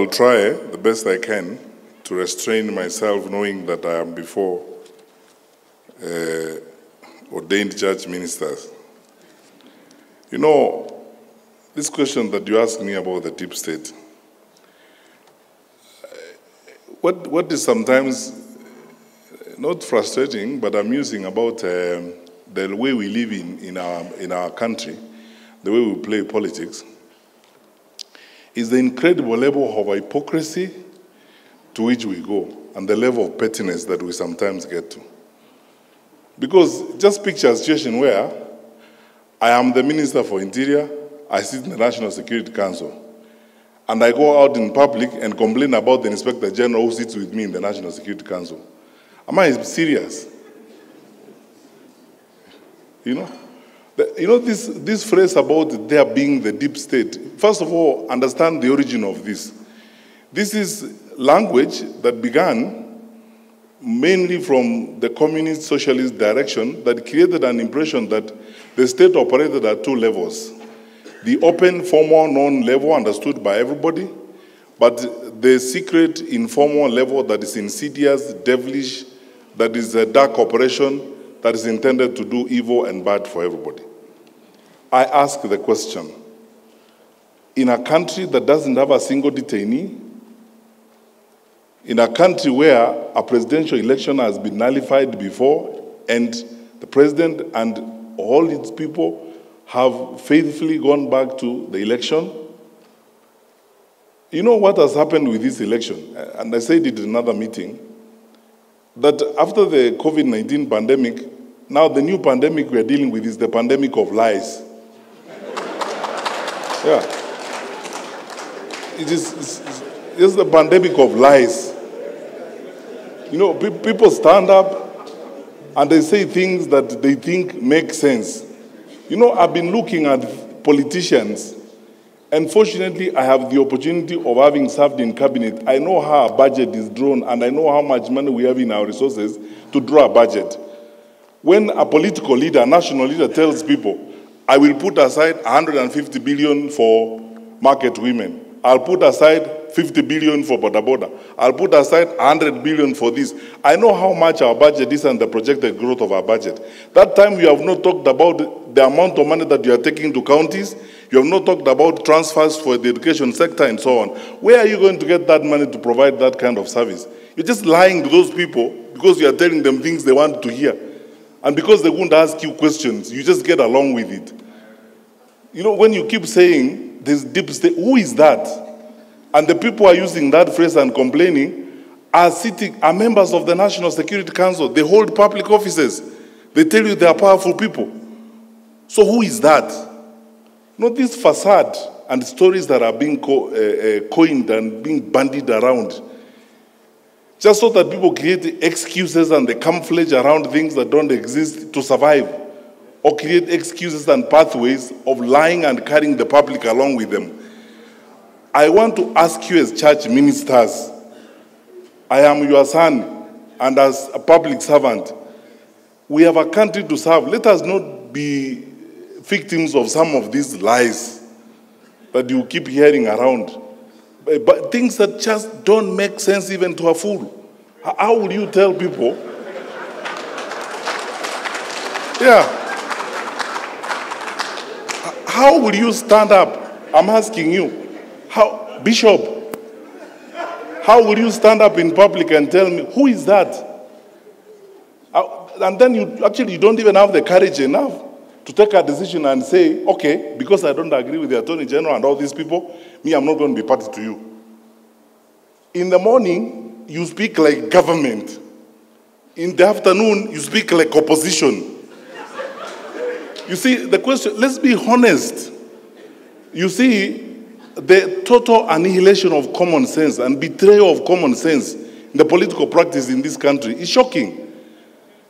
I'll try the best I can to restrain myself, knowing that I am before ordained church ministers. You know, this question that you asked me about the deep state, what is sometimes not frustrating but amusing about the way we live in our country, the way we play politics, is the incredible level of hypocrisy to which we go and the level of pettiness that we sometimes get to. Because just picture a situation where I am the Minister for Interior, I sit in the National Security Council, and I go out in public and complain about the Inspector General who sits with me in the National Security Council. Am I serious? You know? This phrase about there being the deep state, first of all, understand the origin of this. This is language that began mainly from the communist socialist direction that created an impression that the state operated at two levels. The open, formal, known level understood by everybody, but the secret, informal level that is insidious, devilish, that is a dark operation that is intended to do evil and bad for everybody. I ask the question, in a country that doesn't have a single detainee, in a country where a presidential election has been nullified before and the president and all its people have faithfully gone back to the election, you know what has happened with this election? And I said it in another meeting, that after the COVID-19 pandemic, now the new pandemic we are dealing with is the pandemic of lies. Yeah. It's the pandemic of lies. You know, people stand up and they say things that they think make sense. You know, I've been looking at politicians, and fortunately I have the opportunity of having served in cabinet. I know how a budget is drawn, and I know how much money we have in our resources to draw a budget. When a political leader, a national leader tells people, I will put aside 150 billion for market women. I'll put aside 50 billion for boda boda. I'll put aside 100 billion for this. I know how much our budget is and the projected growth of our budget. That time you have not talked about the amount of money that you are taking to counties. You have not talked about transfers for the education sector and so on. Where are you going to get that money to provide that kind of service? You're just lying to those people because you are telling them things they want to hear. And because they won't ask you questions, you just get along with it. You know, when you keep saying this deep state, who is that? And the people who are using that phrase and complaining are members of the National Security Council. They hold public offices. They tell you they are powerful people. So who is that? You know, this facade and stories that are being coined and being bandied around, just so that people create excuses and they camouflage around things that don't exist to survive, or create excuses and pathways of lying and carrying the public along with them. I want to ask you as church ministers, I am your son, and as a public servant, we have a country to serve. Let us not be victims of some of these lies that you keep hearing around. But things that just don't make sense even to a fool. How will you tell people? Yeah. How will you stand up? I'm asking you. How, Bishop, how will you stand up in public and tell me, who is that? And then you don't even have the courage enough to take a decision and say, okay, because I don't agree with the Attorney General and all these people, me, I'm not going to be party to you. In the morning, you speak like government. In the afternoon, you speak like opposition. You see, the question, let's be honest. You see, the total annihilation of common sense and betrayal of common sense in the political practice in this country is shocking.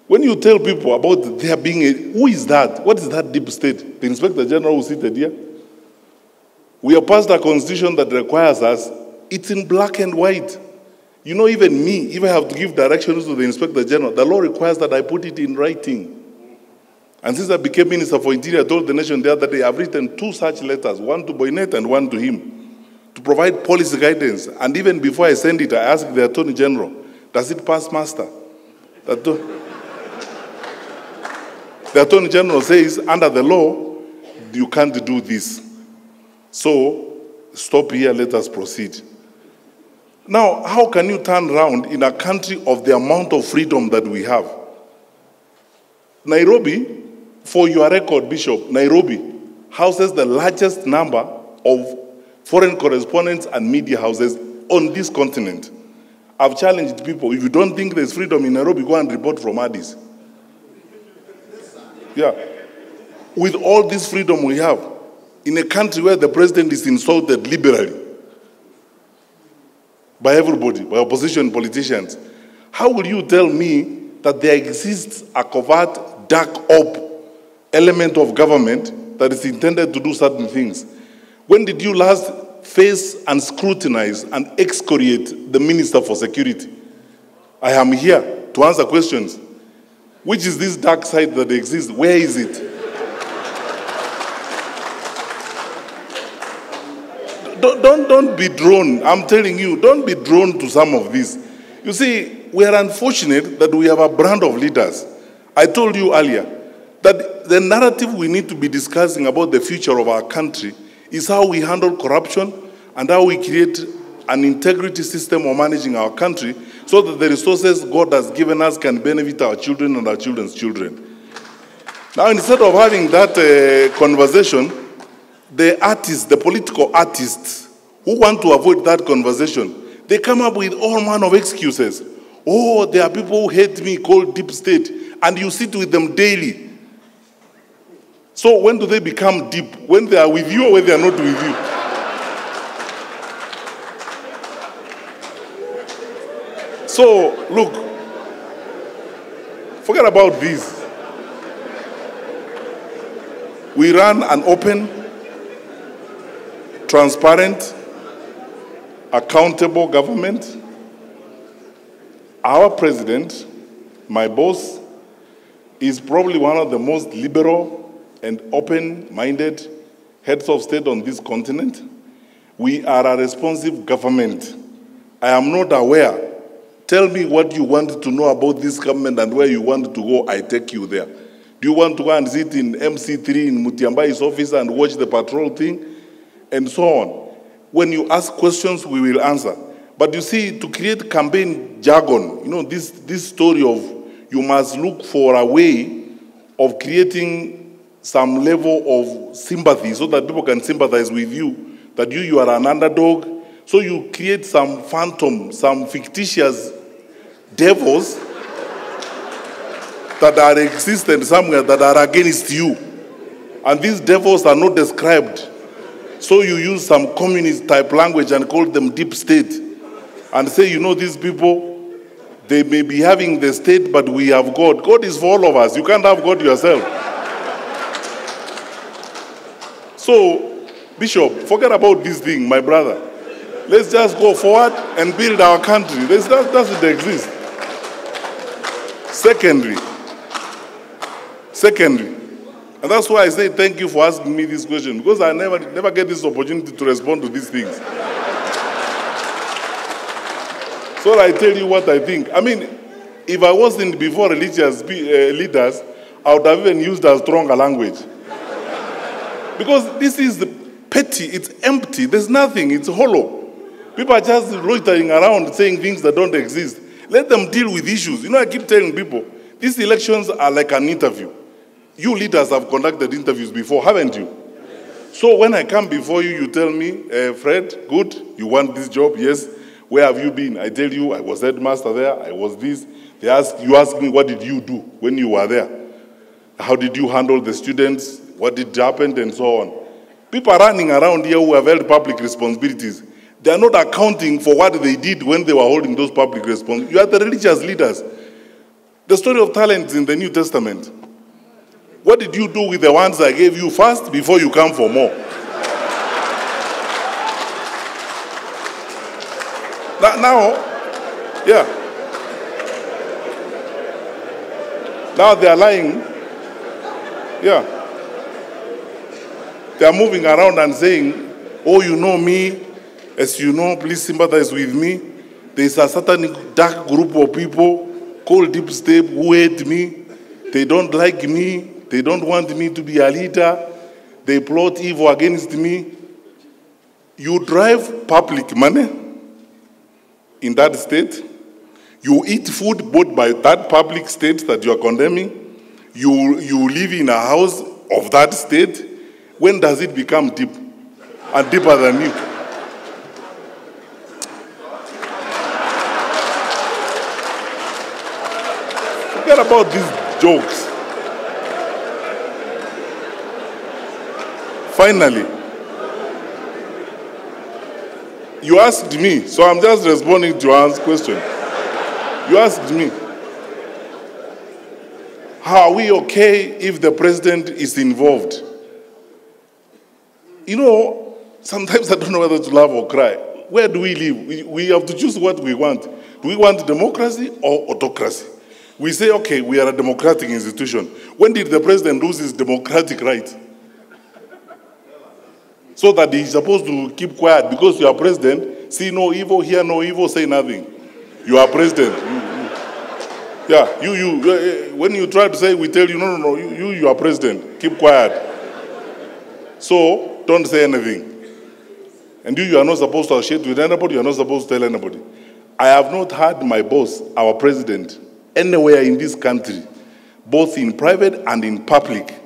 When you tell people about there being who is that? What is that deep state? The Inspector General who seated here? We have passed a constitution that requires us, it's in black and white. You know, even me, if I have to give directions to the Inspector General, the law requires that I put it in writing. And since I became Minister for Interior, I told the nation the other day, I've written 2 such letters, one to Boynet and one to him, to provide policy guidance. And even before I send it, I ask the Attorney General, does it pass muster? The Attorney General says, under the law, you can't do this. So, stop here, let us proceed. Now, how can you turn around in a country of the amount of freedom that we have? Nairobi, for your record, Bishop, Nairobi houses the largest number of foreign correspondents and media houses on this continent. I've challenged people, if you don't think there's freedom in Nairobi, go and report from Addis. Yeah. With all this freedom we have, in a country where the president is insulted liberally by everybody, by opposition politicians, how will you tell me that there exists a covert, dark op element of government that is intended to do certain things? When did you last face and scrutinize and excoriate the Minister for Security? I am here to answer questions. Which is this dark side that exists? Where is it? Don't be drawn. I'm telling you, don't be drawn to some of this. You see, we are unfortunate that we have a brand of leaders. I told you earlier that the narrative we need to be discussing about the future of our country is how we handle corruption and how we create an integrity system of managing our country so that the resources God has given us can benefit our children and our children's children. Now, instead of having that conversation, the artists, the political artists who want to avoid that conversation, they come up with all manner of excuses. Oh, there are people who hate me called deep state, and you sit with them daily. So when do they become deep? When they are with you or when they are not with you? So, look, forget about this. We run an open, transparent, accountable government. Our president, my boss, is probably one of the most liberal and open-minded heads of state on this continent. We are a responsive government. I am not aware. Tell me what you want to know about this government and where you want to go, I take you there. Do you want to go and sit in MC3 in Matiang'i's office and watch the patrol thing? And so on. When you ask questions, we will answer. But you see, to create campaign jargon, you know, this story of you must look for a way of creating some level of sympathy so that people can sympathize with you, that you are an underdog. So you create some phantom, some fictitious devils that are existent somewhere that are against you. And these devils are not described. So you use some communist type language and call them deep state. And say, you know, these people, they may be having the state, but we have God. God is for all of us. You can't have God yourself. So, Bishop, forget about this thing, my brother. Let's just go forward and build our country. That doesn't exist. Secondly, and that's why I say thank you for asking me this question, because I never get this opportunity to respond to these things. So I tell you what I think. I mean, if I wasn't before religious leaders, I would have even used a stronger language. Because this is petty, it's empty, there's nothing, it's hollow. People are just loitering around saying things that don't exist. Let them deal with issues. You know, I keep telling people, these elections are like an interview. You leaders have conducted interviews before, haven't you? So when I come before you, you tell me, Fred, good, you want this job? Yes. Where have you been? I tell you, I was headmaster there, I was this. You ask me, what did you do when you were there? How did you handle the students? What did happen? And so on. People are running around here who have held public responsibilities. They are not accounting for what they did when they were holding those public responsibilities. You are the religious leaders. The story of talents in the New Testament. What did you do with the ones I gave you first before you come for more? Now, yeah. Now they are lying. Yeah. They are moving around and saying, oh, you know me, As you know, please sympathize with me. There is a certain dark group of people called Deep State who hate me. They don't like me. They don't want me to be a leader. They plot evil against me. You drive public money in that state. You eat food bought by that public state that you are condemning. You live in a house of that state. When does it become deep? And deeper than you? Forget about these jokes. Finally, you asked me, so I'm just responding to your question. You asked me, how are we okay if the president is involved? You know, sometimes I don't know whether to laugh or cry. Where do we live? We have to choose what we want. Do we want democracy or autocracy? We say, okay, we are a democratic institution. When did the president lose his democratic right? So that he's supposed to keep quiet because you are president, see no evil, hear no evil, say nothing. You are president. When you try to say, we tell you, no, you are president, keep quiet. So, don't say anything. And you are not supposed to associate with anybody, you are not supposed to tell anybody. I have not heard my boss, our president, anywhere in this country, both in private and in public,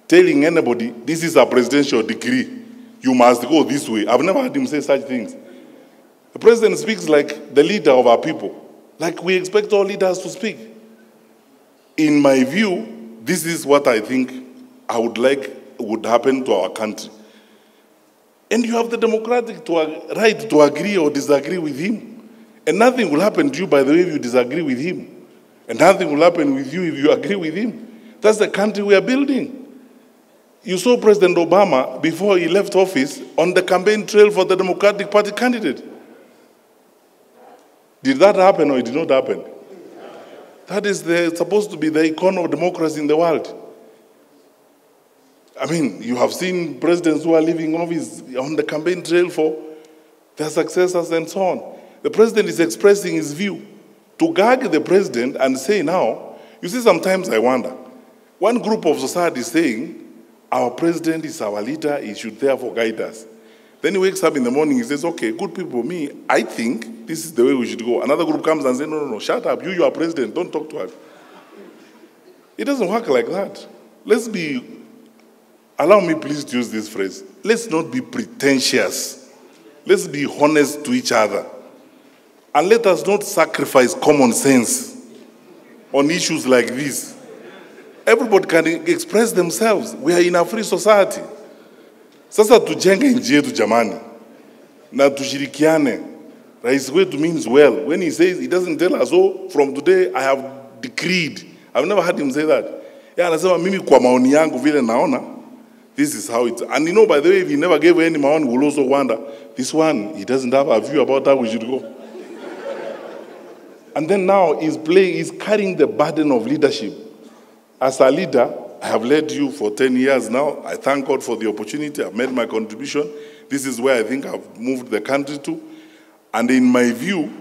telling anybody, this is a presidential decree, you must go this way. I've never heard him say such things. The president speaks like the leader of our people, like we expect all leaders to speak. In my view, this is what I think I would like would happen to our country. And you have the democratic right to agree or disagree with him. And nothing will happen to you, by the way, if you disagree with him. And nothing will happen with you if you agree with him. That's the country we are building. You saw President Obama, before he left office, on the campaign trail for the Democratic Party candidate. Did that happen or it did not happen? That is supposed to be the icon of democracy in the world. I mean, you have seen presidents who are leaving office on the campaign trail for their successors and so on. The president is expressing his view. To gag the president and say now, you see, sometimes I wonder, one group of society is saying, our president is our leader, he should therefore guide us. Then he wakes up in the morning, he says, okay, good people, me, I think this is the way we should go. Another group comes and says, no, shut up, you are president, don't talk to us. It doesn't work like that. Allow me please to use this phrase, let's not be pretentious. Let's be honest to each other. And let us not sacrifice common sense on issues like this. Everybody can express themselves. We are in a free society. Sasa tujenge nchi yetu jamani. Na tushirikiane. Rais wetu means well. When he says, he doesn't tell us, oh, from today I have decreed. I've never heard him say that. Yeah, anasema mimi kwa maoni yangu vile naona, this is how it's. And you know, by the way, if he never gave any maoni, we'll also wonder, this one, he doesn't have a view about how we should go. And then now he's carrying the burden of leadership. As a leader, I have led you for 10 years now. I thank God for the opportunity. I've made my contribution. This is where I think I've moved the country to. And in my view,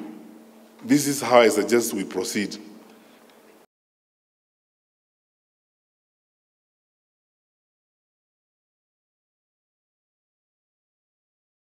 this is how I suggest we proceed.